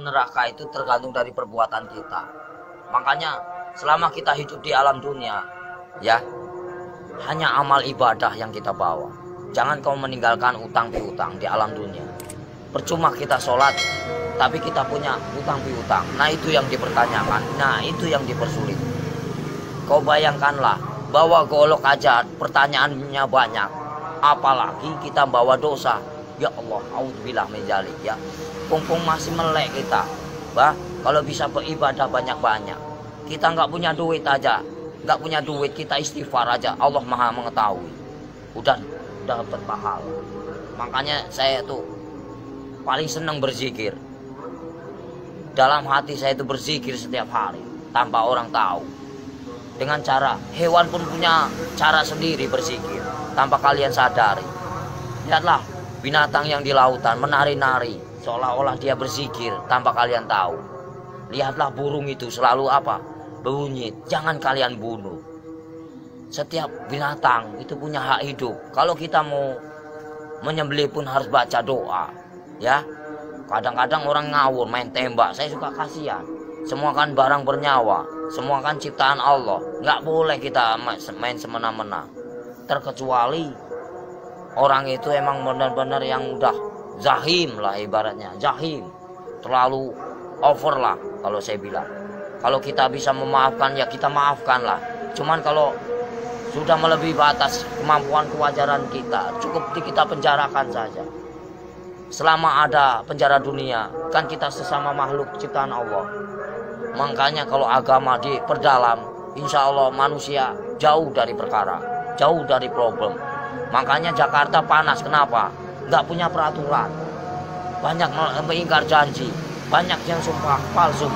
dan neraka itu tergantung dari perbuatan kita. Makanya selama kita hidup di alam dunia, ya, hanya amal ibadah yang kita bawa. Jangan kau meninggalkan utang piutang di alam dunia. Percuma kita sholat, tapi kita punya utang piutang. Nah itu yang dipertanyakan, nah itu yang dipersulit. Kau bayangkanlah, bawa golok aja pertanyaannya banyak, apalagi kita bawa dosa. Ya Allah, auzubillah min dzalik, ya. Mumpung masih melek kita, bah, kalau bisa beribadah banyak-banyak. Kita nggak punya duit aja, nggak punya duit, kita istighfar aja, Allah Maha mengetahui. Udah dapat pahala. Makanya saya tuh paling senang berzikir. Dalam hati saya itu berzikir setiap hari tanpa orang tahu. Dengan cara, hewan pun punya cara sendiri berzikir tanpa kalian sadari. Lihatlah binatang yang di lautan menari-nari seolah-olah dia berzikir tanpa kalian tahu. Lihatlah burung itu selalu apa? Berbunyi, jangan kalian bunuh. Setiap binatang itu punya hak hidup. Kalau kita mau menyembelih pun harus baca doa, ya. Kadang-kadang orang ngawur main tembak, saya suka kasihan. Semua kan barang bernyawa, semua kan ciptaan Allah. Nggak boleh kita main semena-mena. Terkecuali orang itu emang benar-benar yang udah zahim lah ibaratnya, zahim. Terlalu over lah kalau saya bilang. Kalau kita bisa memaafkan ya kita maafkan lah. Cuman kalau sudah melebihi batas kemampuan kewajaran kita, cukup kita penjarakan saja. Selama ada penjara dunia, kan kita sesama makhluk ciptaan Allah. Makanya kalau agama diperdalam, insya Allah manusia jauh dari perkara, jauh dari problem. Makanya Jakarta panas, kenapa? Nggak punya peraturan, banyak mengingkar janji, banyak yang sumpah palsu.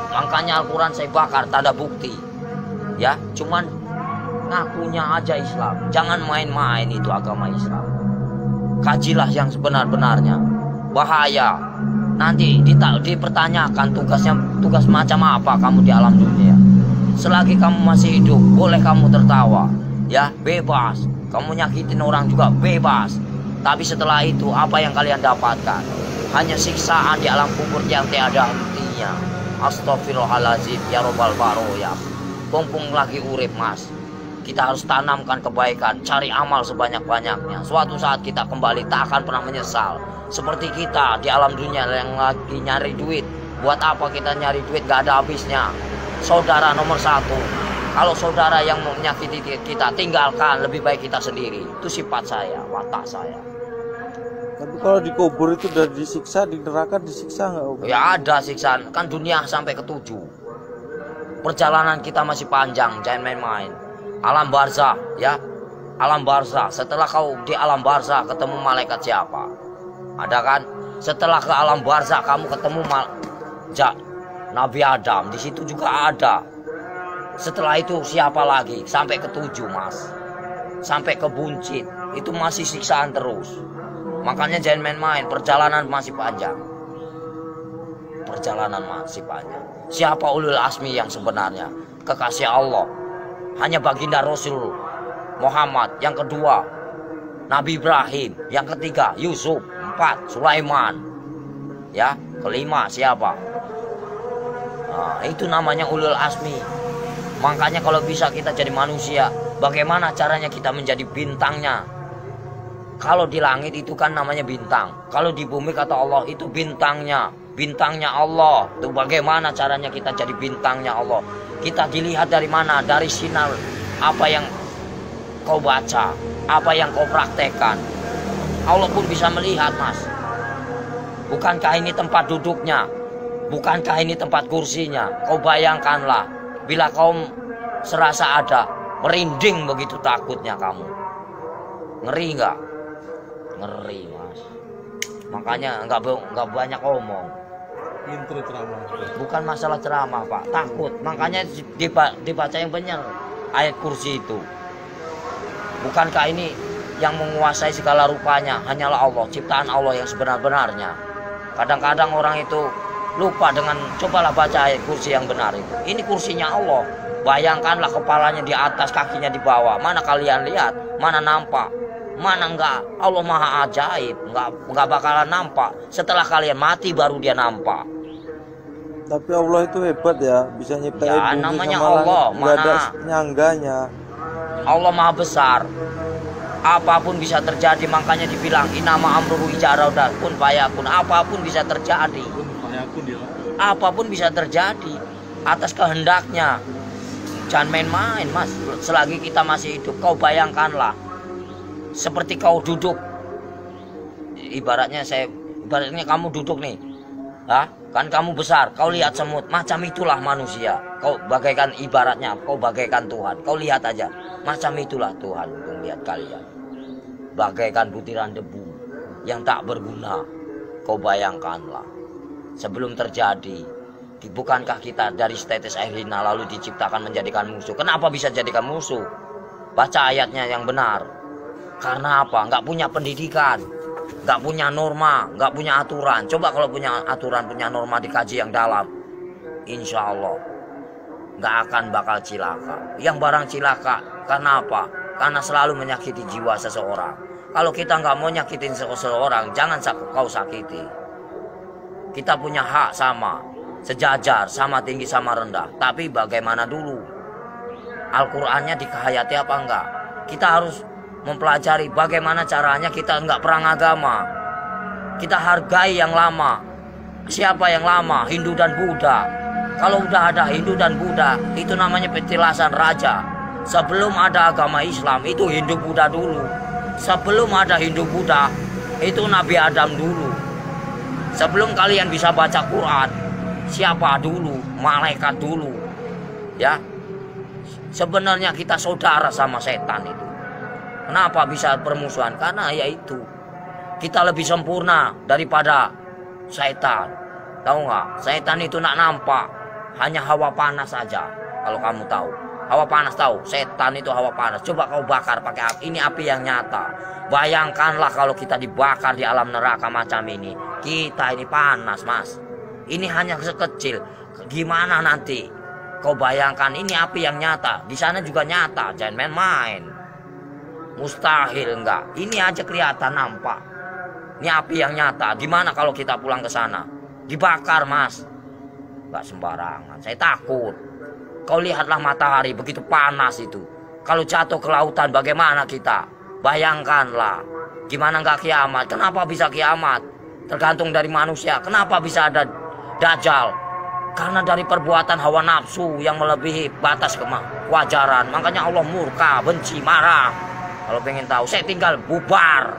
Makanya Al-Quran saya bakar, tak ada bukti, ya. Cuman ngakunya aja Islam. Jangan main-main itu agama Islam. Kajilah yang sebenar-benarnya. Bahaya. Nanti dipertanyakan tugas macam apa kamu di alam dunia. Selagi kamu masih hidup, boleh kamu tertawa, ya, bebas. Kamu nyakitin orang juga bebas. Tapi setelah itu apa yang kalian dapatkan? Hanya siksaan di alam kubur yang tiada hentinya. Astagfirullahaladzim, ya robbal baroya. Mumpung lagi urip, mas, kita harus tanamkan kebaikan, cari amal sebanyak-banyaknya. Suatu saat kita kembali tak akan pernah menyesal. Seperti kita di alam dunia yang lagi nyari duit. Buat apa kita nyari duit, gak ada habisnya. Saudara nomor satu. Kalau saudara yang menyakiti kita, tinggalkan, lebih baik kita sendiri. Itu sifat saya, watak saya. Tapi kalau dikubur itu udah disiksa, di neraka disiksa nggak? Ya ada siksaan, kan dunia sampai ke-7. Perjalanan kita masih panjang, jangan main-main. Alam barzah, ya, alam barzah. Setelah kau di alam barzah ketemu malaikat siapa? Ada kan? Setelah ke alam barzah kamu ketemu Nabi Adam, di situ juga ada. Setelah itu siapa lagi? Sampai ke-7, mas. Sampai ke buncit, itu masih siksaan terus. Makanya jangan main-main, perjalanan masih panjang. Perjalanan masih panjang. Siapa ulul asmi yang sebenarnya? Kekasih Allah. Hanya baginda Rasul Muhammad. Yang kedua Nabi Ibrahim. Yang ketiga Yusuf. 4 Sulaiman. Ya, kelima siapa? Nah, itu namanya ulul asmi. Makanya kalau bisa kita jadi manusia, bagaimana caranya kita menjadi bintangnya? Kalau di langit itu kan namanya bintang. Kalau di bumi kata Allah itu bintangnya. Bintangnya Allah. Itu bagaimana caranya kita jadi bintangnya Allah? Kita dilihat dari mana? Dari sinar apa yang kau baca, apa yang kau praktekkan. Allah pun bisa melihat, mas. Bukankah ini tempat duduknya? Bukankah ini tempat kursinya? Kau bayangkanlah, bila kau serasa ada, merinding begitu takutnya kamu. Ngeri nggak? Ngeri, mas. Makanya nggak banyak omong. Intro ceramah. Bukan masalah ceramah, pak, takut. Makanya dibaca yang benar ayat kursi itu. Bukankah ini yang menguasai segala rupanya hanyalah Allah, ciptaan Allah yang sebenar-benarnya. Kadang-kadang orang itu lupa dengan, cobalah baca ayat kursi yang benar itu. Ini kursinya Allah. Bayangkanlah kepalanya di atas, kakinya di bawah. Mana kalian lihat? Mana nampak? Mana enggak? Allah maha ajaib, enggak bakalan nampak. Setelah kalian mati baru dia nampak. Tapi Allah itu hebat ya, bisa nyiptain Ya, bumi namanya sama Allah, langit, nggak ada mana? nyangganya. Allah maha besar. Apapun bisa terjadi, makanya dibilang inama amruhu iza arada kun fayakun. Apapun bisa terjadi. Apapun bisa terjadi atas kehendaknya. Jangan main-main, Mas. Selagi kita masih hidup, kau bayangkanlah seperti kau duduk. Ibaratnya kamu duduk nih. Kan kamu besar, kau lihat semut, macam itulah manusia. Kau bagaikan ibaratnya, kau bagaikan Tuhan. Kau lihat aja, macam itulah Tuhan melihat kalian. Bagaikan butiran debu yang tak berguna. Kau bayangkanlah, sebelum terjadi, bukankah kita dari setetes air hina lalu diciptakan menjadikan musuh? Kenapa bisa jadikan musuh? Baca ayatnya yang benar. Karena apa? Nggak punya pendidikan, nggak punya norma, nggak punya aturan. Coba kalau punya aturan, punya norma, dikaji yang dalam, insya Allah nggak akan bakal cilaka. Yang barang cilaka, karena apa? Karena selalu menyakiti jiwa seseorang. Kalau kita nggak mau nyakitin seseorang, jangan kau sakiti. Kita punya hak sama, sejajar, sama tinggi, sama rendah. Tapi bagaimana dulu? Al-Qur'annya dikehayati apa enggak? Kita harus mempelajari bagaimana caranya kita enggak perang agama. Kita hargai yang lama. Siapa yang lama? Hindu dan Buddha. Kalau udah ada Hindu dan Buddha, itu namanya petilasan raja. Sebelum ada agama Islam, itu Hindu Buddha dulu. Sebelum ada Hindu Buddha, itu Nabi Adam dulu. Sebelum kalian bisa baca Quran, siapa dulu? Malaikat dulu. Ya. Sebenarnya kita saudara sama setan itu. Kenapa bisa permusuhan? Karena yaitu kita lebih sempurna daripada setan. Tahu nggak? Setan itu nak nampak, hanya hawa panas saja. Kalau kamu tahu, hawa panas tahu. Setan itu hawa panas. Coba kau bakar pakai api. Ini api yang nyata. Bayangkanlah kalau kita dibakar di alam neraka macam ini. Kita ini panas, Mas. Ini hanya sekecil. Gimana nanti? Kau bayangkan ini api yang nyata. Di sana juga nyata. Jangan main-main. Mustahil enggak. Ini aja kelihatan nampak. Ini api yang nyata. Gimana kalau kita pulang ke sana? Dibakar, Mas. Enggak sembarangan. Saya takut. Kau lihatlah matahari begitu panas itu. Kalau jatuh ke lautan bagaimana kita? Bayangkanlah. Gimana enggak kiamat? Kenapa bisa kiamat? Tergantung dari manusia. Kenapa bisa ada Dajjal? Karena dari perbuatan hawa nafsu yang melebihi batas kewajaran. Makanya Allah murka, benci, marah. Kalau pengen tahu, saya tinggal bubar.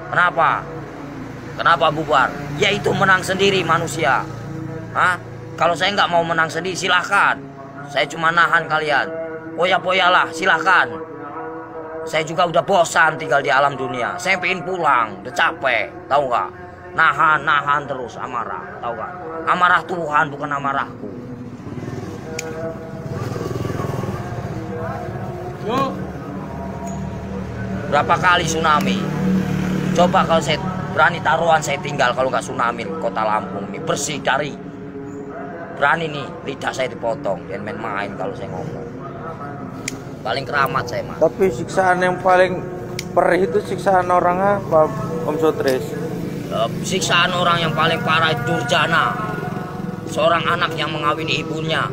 Kenapa? Kenapa bubar? Yaitu menang sendiri manusia. Kalau saya nggak mau menang sendiri, silahkan. Saya cuma nahan kalian. Poya-poyalah, silahkan. Saya juga udah bosan tinggal di alam dunia. Saya pengen pulang, udah capek. Tahu nggak? Nahan terus amarah. Tahu nggak? Amarah Tuhan bukan amarahku. Berapa kali tsunami? Coba kalau saya berani taruhan saya tinggal kalau nggak tsunami kota Lampung ini bersih dari. Berani nih lidah saya dipotong. Jangan main-main kalau saya ngomong. Paling keramat saya, Mas. Tapi siksaan yang paling perih itu siksaan orang apa, Om Sotris? Siksaan orang yang paling parah itu durjana. Seorang anak yang mengawini ibunya.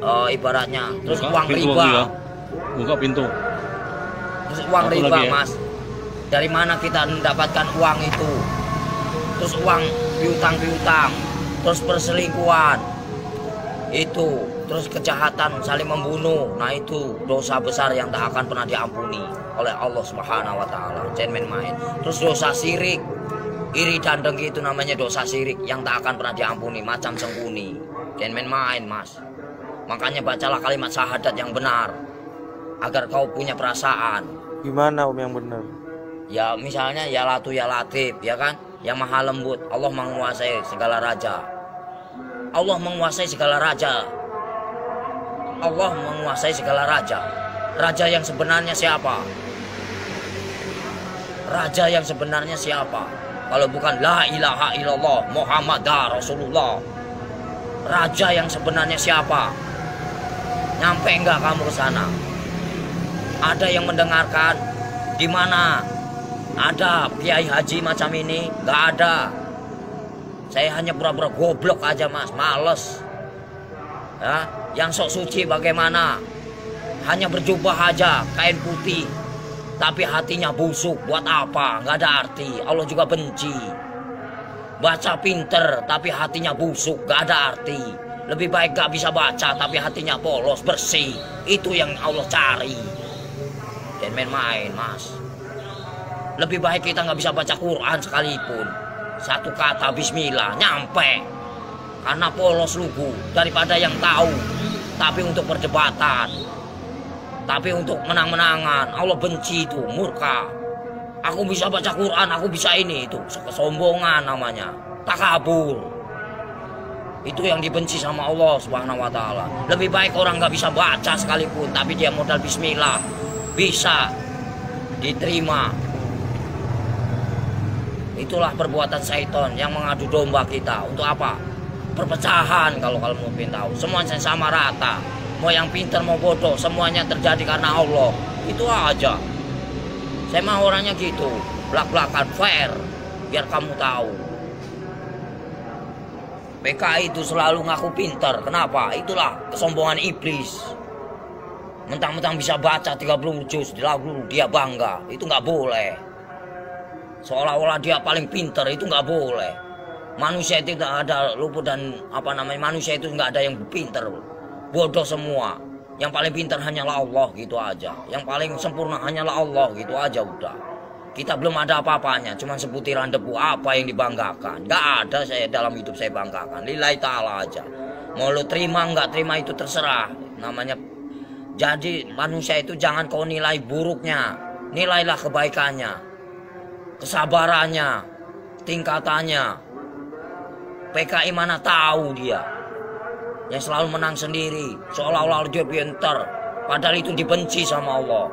Ibaratnya. Terus uang riba. Buka pintu. Terus uang Satu riba, lagi, ya? Mas. Dari mana kita mendapatkan uang itu? Terus uang piutang. Terus perselingkuhan. Itu. Terus kejahatan saling membunuh. Nah itu dosa besar yang tak akan pernah diampuni oleh Allah Subhanahu wa taala. Jangan main-main. Terus dosa syirik. Iri dan dengki itu namanya dosa syirik yang tak akan pernah diampuni, macam sengkuni. Jangan main-main, Mas. Makanya bacalah kalimat syahadat yang benar agar kau punya perasaan. Gimana Om yang benar? Ya misalnya ya Latu ya Latif, ya kan? Yang maha lembut. Allah menguasai segala raja. Allah menguasai segala raja. Allah menguasai segala raja. Raja yang sebenarnya siapa? Raja yang sebenarnya siapa? Kalau bukan la ilaha illallah Muhammadar Rasulullah. Raja yang sebenarnya siapa? Nyampe enggak kamu ke sana? Ada yang mendengarkan? Di mana ada kiai haji macam ini? Nggak ada. Saya hanya pura-pura goblok aja mas, males. Ya, yang sok suci bagaimana? Hanya berjubah aja, kain putih, tapi hatinya busuk. Buat apa? Nggak ada arti. Allah juga benci. Baca pinter, tapi hatinya busuk, nggak ada arti. Lebih baik gak bisa baca, tapi hatinya polos, bersih. Itu yang Allah cari. Dan main-main mas. Lebih baik kita nggak bisa baca Quran sekalipun. Satu kata Bismillah nyampe. Karena polos lugu daripada yang tahu. Tapi untuk perdebatan, tapi untuk menang-menangan, Allah benci itu, murka. Aku bisa baca Quran, aku bisa ini, itu kesombongan namanya, takabur. Itu yang dibenci sama Allah Subhanahu wa Ta'ala. Lebih baik orang nggak bisa baca sekalipun, tapi dia modal Bismillah bisa diterima. Itulah perbuatan syaitan yang mengadu domba kita. Untuk apa? Perpecahan. Kalau mau tahu, semuanya sama rata. Mau yang pintar mau bodoh, semuanya terjadi karena Allah. Itu aja. Saya mah orangnya gitu, belak-belakan, fair, biar kamu tahu. PKI itu selalu ngaku pintar. Kenapa? Itulah kesombongan iblis. Mentang-mentang bisa baca 30 juz, lalu dia bangga. Itu nggak boleh. Seolah-olah dia paling pintar, itu nggak boleh. Manusia itu tidak ada luput dan manusia itu nggak ada yang pintar. Bodoh semua. Yang paling pintar hanyalah Allah, gitu aja. Yang paling sempurna hanyalah Allah, gitu aja udah. Kita belum ada apa-apanya, cuma seputiran debu. Apa yang dibanggakan? Gak ada saya dalam hidup saya banggakan. Lillahi ta'ala aja. Mau lo terima nggak terima itu terserah. Namanya. Jadi manusia itu jangan kau nilai buruknya. Nilailah kebaikannya, kesabarannya, tingkatannya. PKI mana tahu dia yang selalu menang sendiri, seolah-olah dia pintar, padahal itu dibenci sama Allah.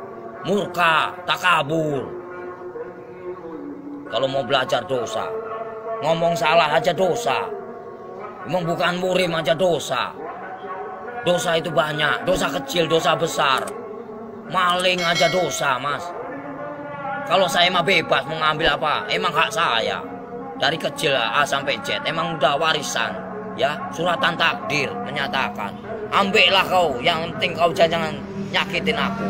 Murka, takabur. Kalau mau belajar dosa, ngomong salah aja dosa, emang bukan murim aja dosa. Dosa itu banyak, dosa kecil, dosa besar. Maling aja dosa mas. Kalau saya mah bebas mau ngambil apa, emang hak saya. Dari kecil A sampai Z, emang udah warisan. Ya, suratan takdir menyatakan, ambillah kau, yang penting kau jangan nyakitin aku.